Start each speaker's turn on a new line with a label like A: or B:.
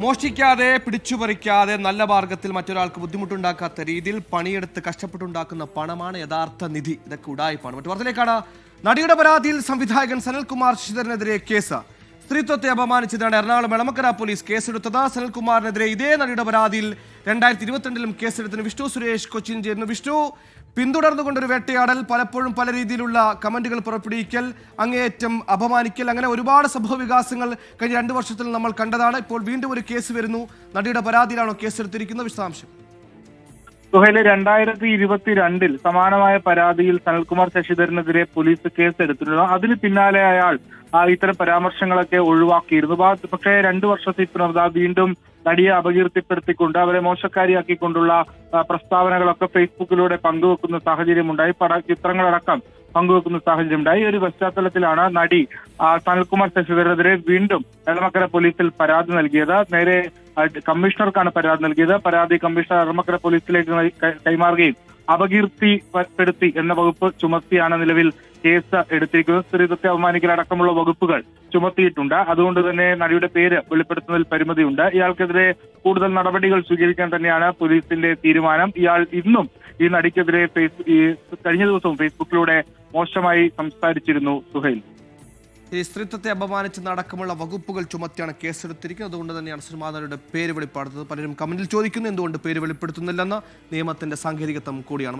A: മോഷ്ടിക്കാതെ പിടിച്ചുപറിക്കാതെ നല്ല മാർഗത്തിൽ മറ്റൊരാൾക്ക് ബുദ്ധിമുട്ടുണ്ടാക്കാത്ത രീതിയിൽ പണിയെടുത്ത് കഷ്ടപ്പെട്ടുണ്ടാക്കുന്ന പണമാണ് യഥാർത്ഥ നിധി. ഇതൊക്കെ ഉടായ്പാണ്. മറ്റു വാർത്തയിലേക്കാണ്. നടിയുടെ പരാതിയിൽ സംവിധായകൻ സനൽകുമാർ ശശിധരനെതിരെ കേസ്. സ്ത്രീത്വത്തെ അപമാനിച്ചതാണ് എറണാകുളം എളമക്കര പോലീസ് കേസെടുത്തത്. സനൽകുമാറിനെതിരെ ഇതേ നടിയുടെ പരാതിയിൽ 2022 കേസെടുത്തിന് വിഷ്ണു സുരേഷ് കൊച്ചിൻ ചേരുന്നു. വിഷ്ണു, പിന്തുടർന്നുകൊണ്ടൊരു വേട്ടയാടൽ, പലപ്പോഴും പല രീതിയിലുള്ള കമന്റുകൾ പുറപ്പെടുവിക്കൽ, അങ്ങേയറ്റം അപമാനിക്കൽ, അങ്ങനെ ഒരുപാട് സംഭവ വികാസങ്ങൾ കഴിഞ്ഞ 2 വർഷത്തിൽ നമ്മൾ കണ്ടതാണ്. ഇപ്പോൾ വീണ്ടും ഒരു കേസ് വരുന്നു. നടിയുടെ പരാതിയിലാണോ കേസെടുത്തിരിക്കുന്നത്? വിശദാംശം.
B: സുഹൈല്, 2022 സമാനമായ പരാതിയിൽ സനൽകുമാർ ശശിധരനെതിരെ പോലീസ് കേസെടുത്തിരുന്നു. അതിന് പിന്നാലെ അയാൾ ഇത്തരം പരാമർശങ്ങളൊക്കെ ഒഴിവാക്കിയിരുന്നു. പക്ഷേ 2 വർഷത്തിനകം വീണ്ടും നടിയെ അപകീർത്തിപ്പെടുത്തിക്കൊണ്ട് അവരെ മോശക്കാരിയാക്കിക്കൊണ്ടുള്ള പ്രസ്താവനകളൊക്കെ ഫേസ്ബുക്കിലൂടെ പങ്കുവെക്കുന്ന സാഹചര്യമുണ്ടായി. ചിത്രങ്ങളടക്കം പങ്കുവെക്കുന്ന സാഹചര്യമുണ്ടായി. ഈ ഒരു പശ്ചാത്തലത്തിലാണ് നടി സനൽകുമാർ ശശിധരനെതിരെ വീണ്ടും എളമക്കര പോലീസിൽ പരാതി നൽകിയത്. നേരെ കമ്മീഷണർക്കാണ് പരാതി നൽകിയത്. പരാതി കമ്മീഷണർ എളമക്കര പോലീസിലേക്ക് കൈമാറുകയും അപകീർത്തിപ്പെടുത്തി എന്ന വകുപ്പ് ചുമത്തിയാണ് നിലവിൽ കേസ് എടുത്തിരിക്കുന്നത്. സ്ത്രീത്വത്തെ അപമാനിക്കൽ അടക്കമുള്ള വകുപ്പുകൾ ചുമത്തിയിട്ടുണ്ട്. അതുകൊണ്ട് തന്നെ നടിയുടെ പേര് വെളിപ്പെടുത്തുന്നതിൽ പരിമിതിയുണ്ട്. ഇയാൾക്കെതിരെ കൂടുതൽ നടപടികൾ സ്വീകരിക്കാൻ തന്നെയാണ് പോലീസിന്റെ തീരുമാനം. ഇയാൾ ഇന്നും ഈ നടിക്കെതിരെ കഴിഞ്ഞ ദിവസവും ഫേസ്ബുക്കിലൂടെ മോശമായി സംസാരിച്ചിരുന്നു. സുഹൈൽ,
A: ഈ സ്ത്രീത്വത്തെ അപമാനിച്ചെന്ന അടക്കമുള്ള വകുപ്പുകൾ ചുമത്തിയാണ് കേസെടുത്തിരിക്കുന്നത്. അതുകൊണ്ട് തന്നെയാണ് സിനിമാ നടിയുടെ പേര് വെളിപ്പെടുത്തുന്നത്. പലരും കമന്റിൽ ചോദിക്കുന്നു എന്തുകൊണ്ട് പേര് വെളിപ്പെടുത്തുന്നില്ലെന്ന. നിയമത്തിന്റെ സാങ്കേതികത്വം കൂടിയാണ്.